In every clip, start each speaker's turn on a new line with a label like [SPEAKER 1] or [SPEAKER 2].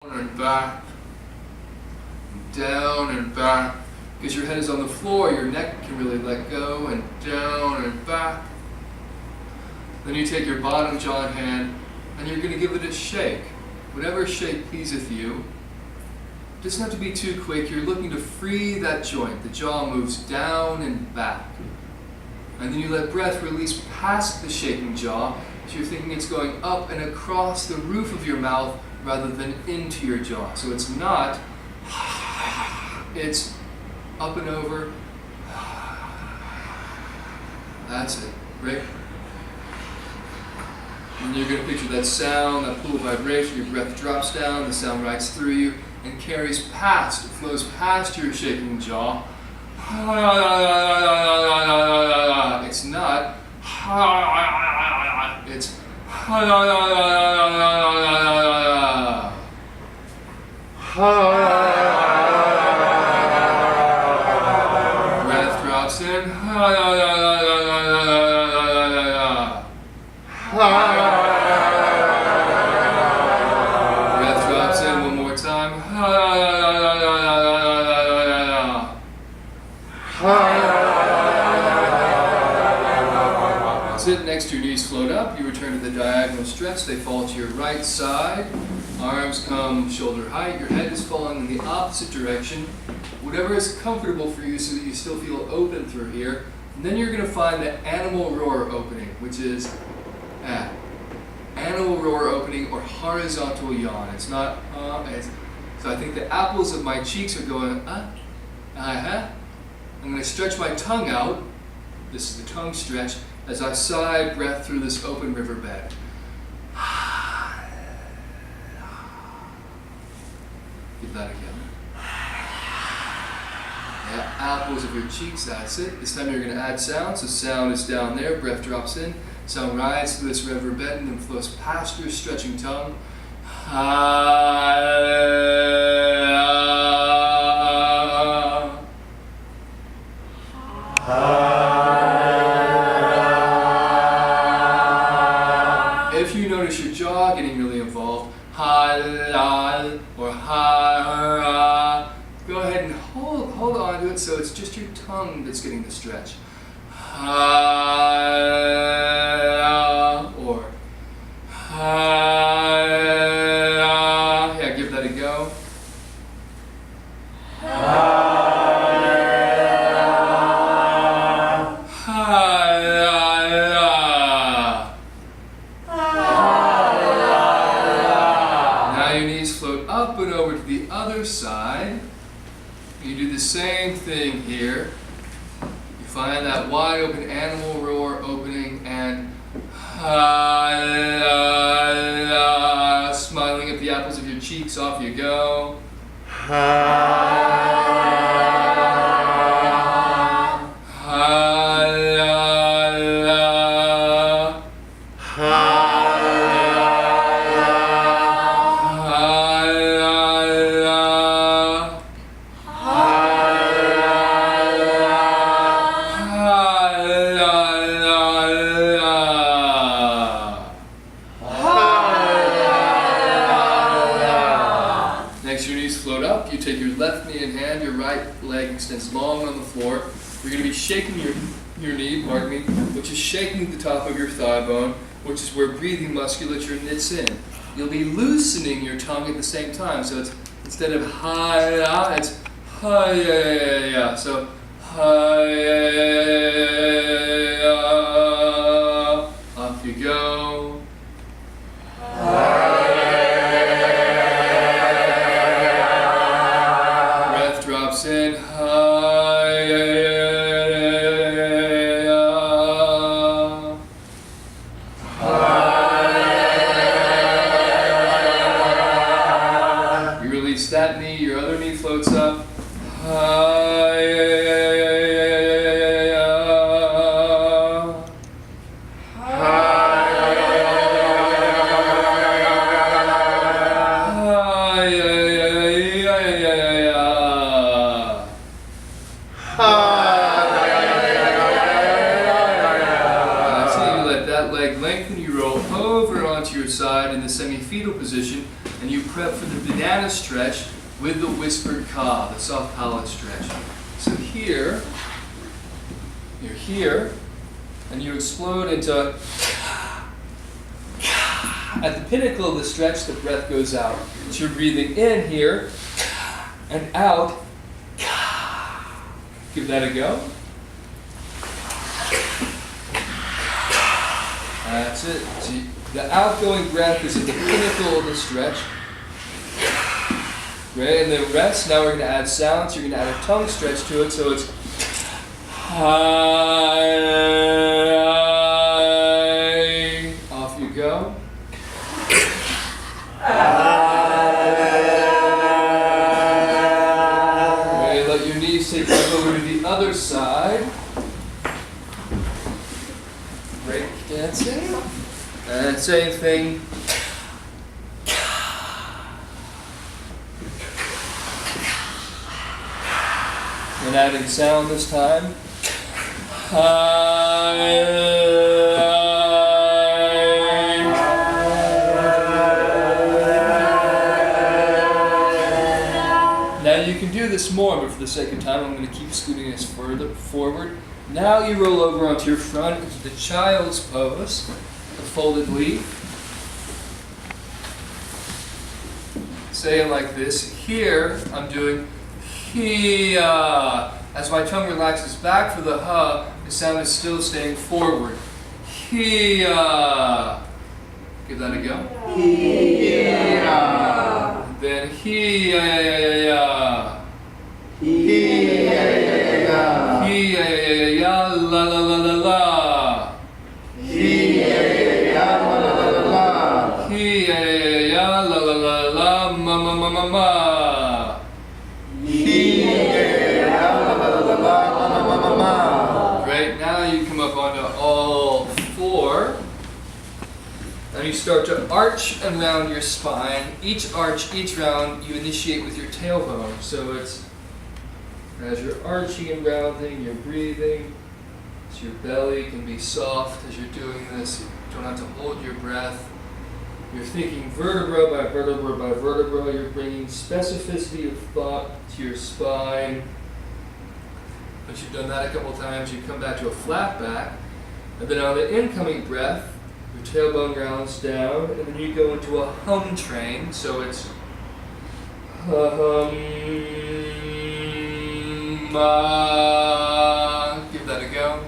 [SPEAKER 1] and back, and down and back. Because your head is on the floor, your neck can really let go, and down and back. Then you take your bottom jaw in hand, and you're going to give it a shake. Whatever shake pleaseth you. It doesn't have to be too quick. You're looking to free that joint. The jaw moves down and back. And then you let breath release past the shaking jaw, so you're thinking it's going up and across the roof of your mouth rather than into your jaw. So it's not, it's up and over. That's it. Right? And you're going to picture that sound, that pool of vibration. Your breath drops down, the sound rides through you and carries past, it flows past your shaking jaw. It's not, it's breath drops in. Breath drops in one more time. That's it. Next, your knees float up. You return to the diagonal stretch. They fall to your right side. Arms come shoulder height. Your head is falling in the opposite direction. Whatever is comfortable for you so that you still feel open through here. And then you're going to find the animal roar opening, which is animal roar opening or horizontal yawn. It's not, so I think the apples of my cheeks are going, I'm going to stretch my tongue out. This is the tongue stretch as I sigh breath through this open riverbed. Give that again. Yeah, apples of your cheeks, that's it. This time you're going to add sound. So sound is down there, breath drops in. Sound rides through this riverbed and then flows past your stretching tongue. If you notice your jaw getting really involved, or go ahead and hold on to it so it's just your tongue that's getting the stretch. Yeah, give that a go. Now your knees float up and over to the other side. You do the same thing here. You find that wide open animal roar opening and smiling at the apples of your cheeks, off you go. Float up, you take your left knee in hand, your right leg extends long on the floor. You're going to be shaking your knee, pardon me, which is shaking the top of your thigh bone, which is where breathing musculature knits in. You'll be loosening your tongue at the same time, so it's instead of ha-ya, it's ha-ya-ya-ya. So ha-ya-ya-ya, off you go. Drops in, you release that knee, your other knee floats up. lengthen, you roll over onto your side in the semi-fetal position, and you prep for the banana banana stretch with the whispered ka, the soft palate stretch. So here, you're here, and you explode into at the pinnacle of the stretch, the breath goes out. So you're breathing in here and out. Give that a go. That's it. So the outgoing breath is at the pinnacle of the stretch. Great, and then rest. Now we're going to add sound. So you're going to add a tongue stretch to it. So it's off you go. Okay, let your knees take back over to the other side. Break dancing. And same thing. And adding sound this time. Now you can do this more, but for the sake of time, I'm going to keep scooting this further forward. Now you roll over onto your front into the child's pose, the folded leaf. Say it like this. Here, I'm doing Hiya. As my tongue relaxes back for the ha, the sound is still staying forward. Hiya. Give that a go.
[SPEAKER 2] Hiya.
[SPEAKER 1] Then Hiya.
[SPEAKER 2] Hiya.
[SPEAKER 1] Hiya la la la la la.
[SPEAKER 2] Hiya la la la la.
[SPEAKER 1] Hiya la la la la ma ma ma ma ma. Great, now you come up onto all four. And you start to arch and round your spine. Each arch, each round, you initiate with your tailbone. So it's, as you're arching and rounding, you're breathing. So your belly can be soft as you're doing this. You don't have to hold your breath. You're thinking vertebra by vertebra by vertebra. You're bringing specificity of thought to your spine. Once you've done that a couple times, you come back to a flat back. And then on the incoming breath, your tailbone rounds down, and then you go into a hum train. So it's hum, ma. Give that a go.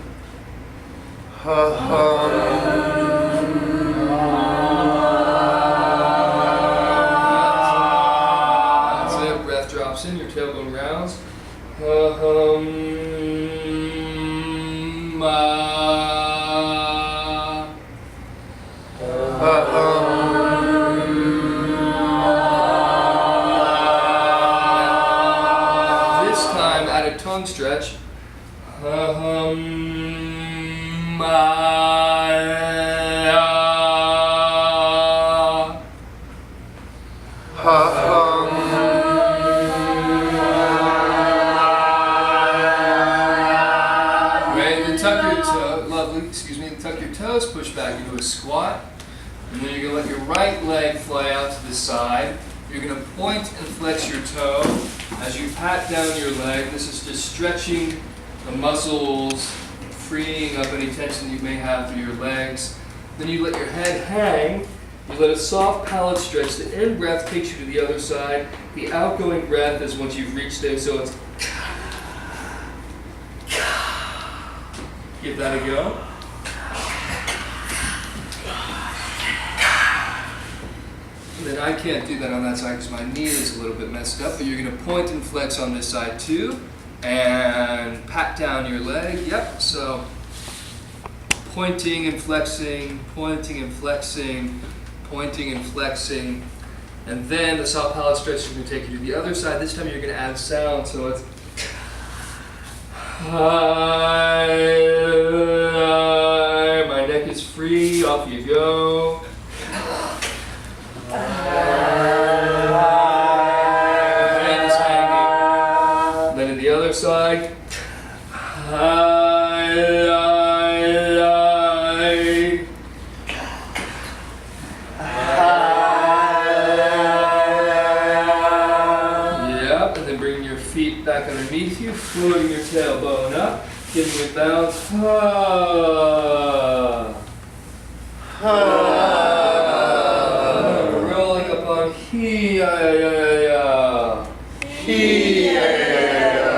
[SPEAKER 1] That's it. Breath drops in, your tailbone rounds. Hum, ma. This time, add a tongue stretch. Tuck your toes, push back into a squat, and then you're going to let your right leg fly out to the side. You're going to point and flex your toe as you pat down your leg. This is just stretching the muscles, freeing up any tension that you may have through your legs. Then you let your head hang. You let a soft palate stretch. The in breath takes you to the other side. The outgoing breath is once you've reached there, so it's give that a go. And then I can't do that on that side because my knee is a little bit messed up, but you're going to point and flex on this side too, and pat down your leg. Yep, so pointing and flexing, pointing and flexing, pointing and flexing, and then the soft palate stretch is going to take you to the other side. This time you're going to add sound, so it's hi, my neck is free, off you go. Hand is hanging. Then in the other side. feet back underneath you, floating your tailbone up, giving it bounce. Rolling up on Hi-ya-ya-ya.
[SPEAKER 2] Hi-ya-ya-ya.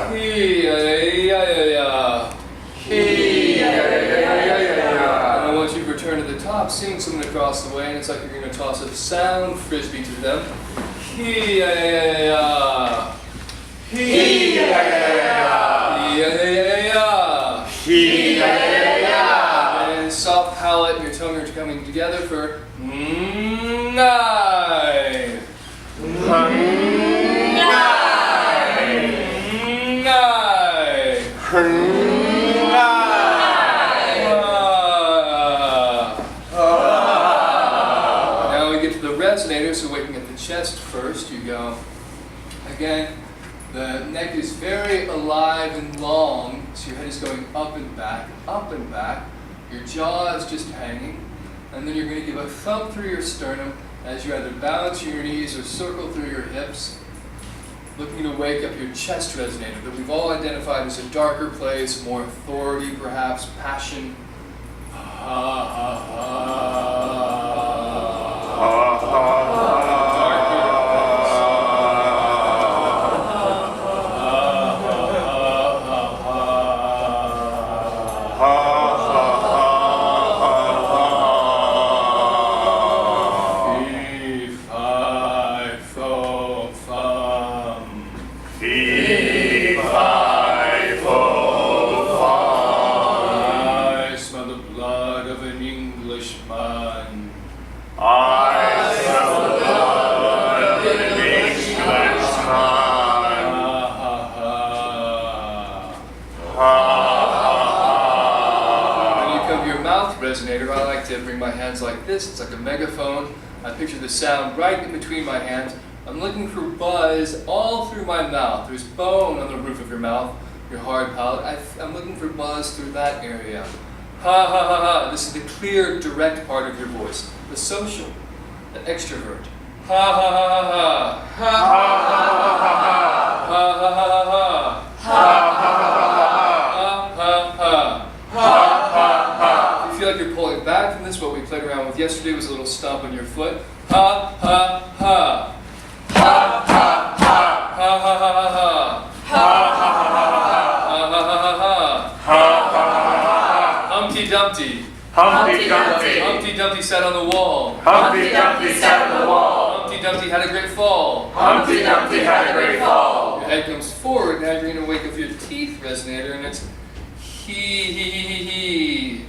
[SPEAKER 1] Hi-ya-ya-ya.
[SPEAKER 2] Hi-ya-ya-ya.
[SPEAKER 1] And I want you to return to the top, seeing someone across the way, and it's like you're going to toss a sound frisbee to them. Hi-ya-ya-ya.
[SPEAKER 2] Hi-ya-ya-ya.
[SPEAKER 1] Hi-ya-ya-ya.
[SPEAKER 2] Hi-ya-ya-ya.
[SPEAKER 1] And soft palate and your tongue are coming together for nine. Now we get to the resonator, so waking at the chest first, you go. Again, the neck is very alive and long, so your head is going up and back, up and back. Your jaw is just hanging, and then you're going to give a thump through your sternum as you either bounce your knees or circle through your hips, looking to wake up your chest resonator that we've all identified as a darker place, more authority perhaps, passion. Resonator, I like to bring my hands like this. It's like a megaphone. I picture the sound right in between my hands. I'm looking for buzz all through my mouth. There's bone on the roof of your mouth, your hard palate. I'm looking for buzz through that area. Ha ha ha ha. This is the clear, direct part of your voice. The social, the extrovert. Ha ha ha ha ha. Ha ha ha ha ha. Ha ha ha ha ha. Ha ha ha ha ha. Feel like you're pulling back from this. What we played around with yesterday was a little stomp on your foot. Ha ha ha. Ha ha ha. Ha ha ha ha. Ha ha ha ha. Ha ha ha. Humpty Dumpty.
[SPEAKER 2] Humpty Dumpty.
[SPEAKER 1] Humpty Dumpty sat on the wall.
[SPEAKER 2] Humpty Dumpty sat on the wall.
[SPEAKER 1] Humpty Dumpty had a great fall.
[SPEAKER 2] Humpty Dumpty had a great fall.
[SPEAKER 1] Your head comes forward. Now you're going to wake up your teeth resonator, and it's he.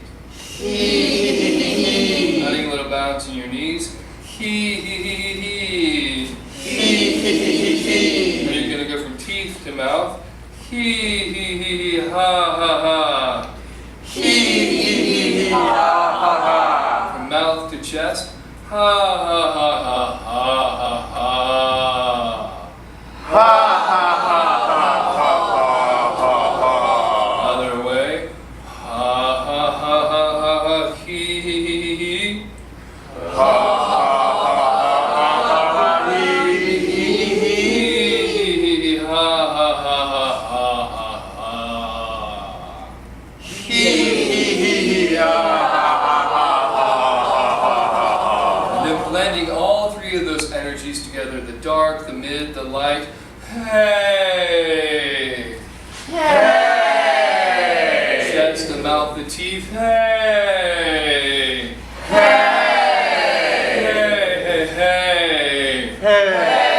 [SPEAKER 1] Adding a little bounce in your knees. He. And you're going to go from teeth to mouth. He. Ha ha ha.
[SPEAKER 2] He. Ha ha ha.
[SPEAKER 1] From mouth to chest. Ha ha ha ha ha ha ha.
[SPEAKER 2] Ha ha ha ha ha ha ha.
[SPEAKER 1] Other way. Ha ha ha ha ha ha. He.
[SPEAKER 2] Ha ha ha ha ha he.
[SPEAKER 1] Ha ha ha ha ha ha.
[SPEAKER 2] He ha
[SPEAKER 1] And then blending all three of those energies together, the dark, the mid, the light. Hey!
[SPEAKER 2] Hey!
[SPEAKER 1] Chest, the mouth, the teeth. Hey!
[SPEAKER 2] Hey!
[SPEAKER 1] Hey!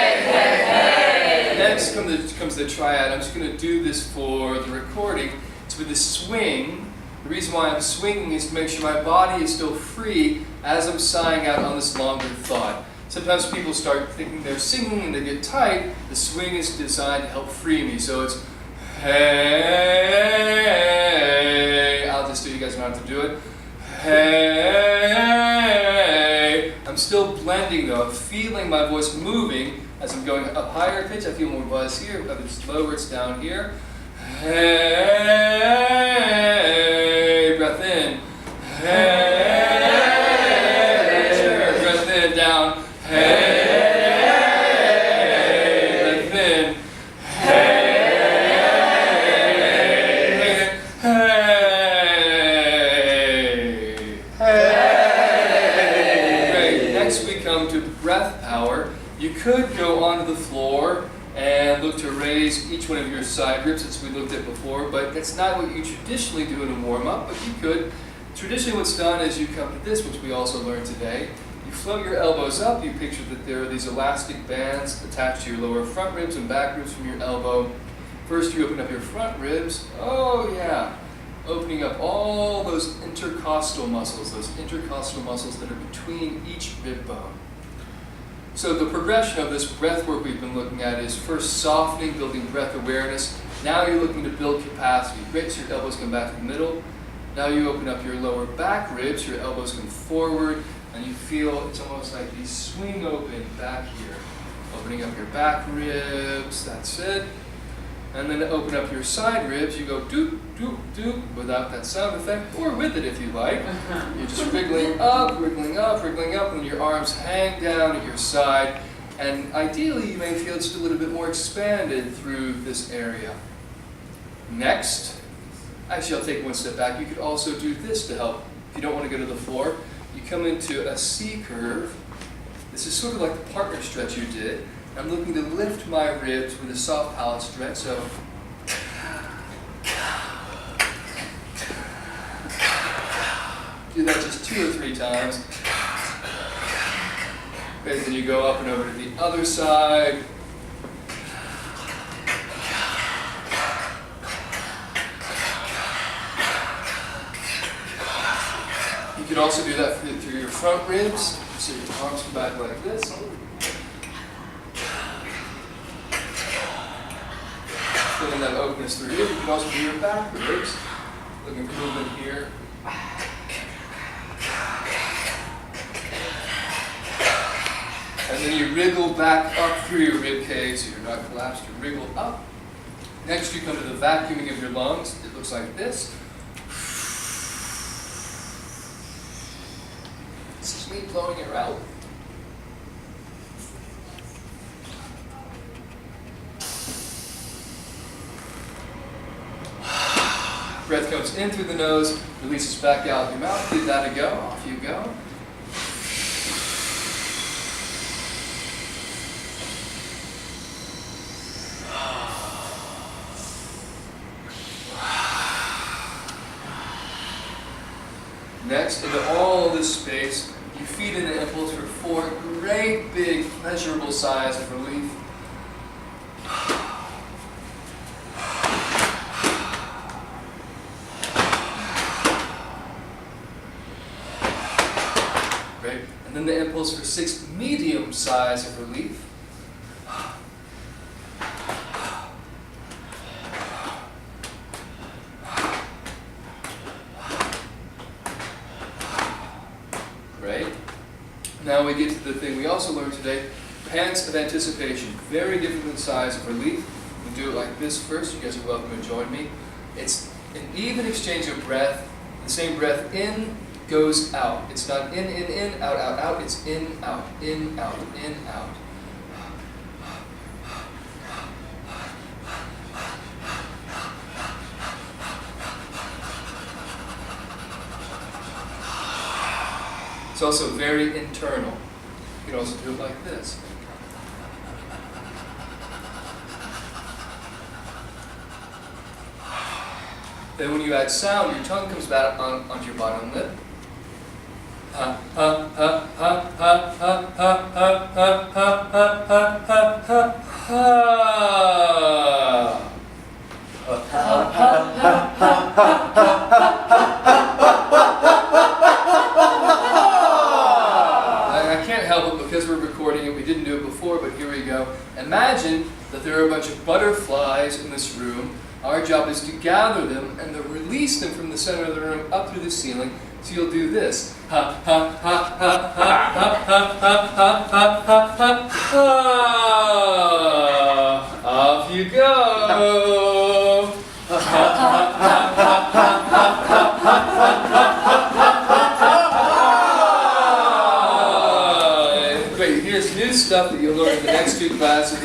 [SPEAKER 1] Next comes the triad. I'm just going to do this for the recording. It's with the swing. The reason why I'm swinging is to make sure my body is still free as I'm sighing out on this longer thought. Sometimes people start thinking they're singing and they get tight. The swing is designed to help free me. So it's hey. I'll just do. You guys don't have to do it. Hey. I'm still blending though. I'm feeling my voice moving as I'm going up higher pitch. I feel more buzz here. If it's lower, it's down here. Hey. Breath in. Hey. Sure. Breath in, down. Hey. Breath in. Hey. could go onto the floor and look to raise each one of your side ribs as we looked at before, but that's not what you traditionally do in a warm-up, but you could. Traditionally what's done is you come to this, which we also learned today. You float your elbows up, you picture that there are these elastic bands attached to your lower front ribs and back ribs from your elbow. First you open up your front ribs, oh yeah, opening up all those intercostal muscles that are between each rib bone. So the progression of this breath work we've been looking at is first softening, building breath awareness. Now you're looking to build capacity. Great, so your elbows come back to the middle. Now you open up your lower back ribs, your elbows come forward, and you feel it's almost like these swing open back here. Opening up your back ribs, that's it. And then to open up your side ribs, you go doop, doop, doop, without that sound effect, or with it if you like. You're just wriggling up, and your arms hang down at your side. And ideally, you may feel just a little bit more expanded through this area. Next, actually I'll take one step back. You could also do this to help. If you don't want to go to the floor, you come into a C curve. This is sort of like the partner stretch you did. I'm looking to lift my ribs with a soft palate stretch, so do that just 2 or 3 times. Okay, then you go up and over to the other side. You could also do that through your front ribs, so your arms come back like this. Feeling that openness through here. You can also do your back ribs. Looking for movement here. And then you wriggle back up through your rib cage, so you're not collapsed, you wriggle up. Next you come to the vacuuming of your lungs. It looks like this. This is me blowing it out. Breath comes in through the nose, releases back out your mouth. Give that a go. Off you go. Next, into all this space, you feed in the impulse for 4 great, big, pleasurable sighs of relief. Great. And then the impulse for 6 medium sighs of relief. Great. Now we get to the thing we also learned today, pants of anticipation. Very different than sighs of relief. We do it like this first. You guys are welcome to join me. It's an even exchange of breath. The same breath in goes out. It's not in, out, out, out. It's in, out, in, out, in, out. It's also very internal. You can also do it like this. Then when you add sound, your tongue comes back onto your bottom lip. Ha ha ha ha ha ha ha ha ha ha ha ha I can't help it because we're recording it. We didn't do it before, but here we go. Imagine that there are a bunch of butterflies in this room. Our job is to gather them and to release them from the center of the room up through the ceiling. So you'll do this. Ha ha ha ha ha ha ha ha ha ha ha. Off you go. Great. Here's new stuff that you'll learn in the next 2 classes.